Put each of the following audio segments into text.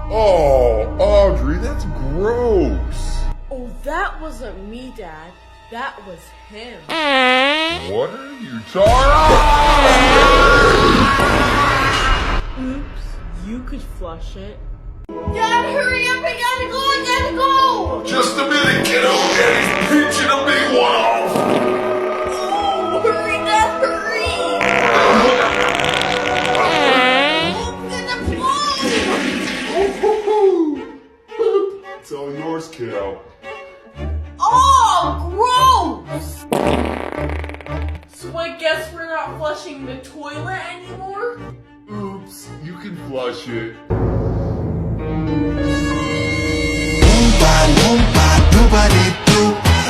Oh, Audrey, that's gross. Oh, that wasn't me, Dad. That was him. What are you talking? Oops, you could flush it. Dad, hurry up! I gotta go! Just a minute, kiddo. Daddy's pinching a big one off. Oh, hurry, Dad, hurry! It's all yours, kiddo. Oh, gross! So I guess we're not flushing the toilet anymore? Oops, you can flush it.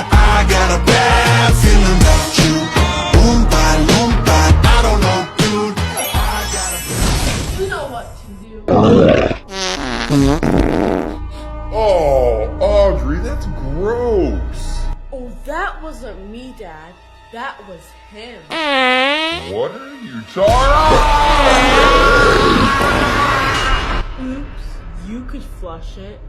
I got a bad feeling about you. I don't know, dude. You know what to do. Oh, Audrey, that's gross. Oh, that wasn't me, Dad. That was him. What are you talking? Oops, you could flush it.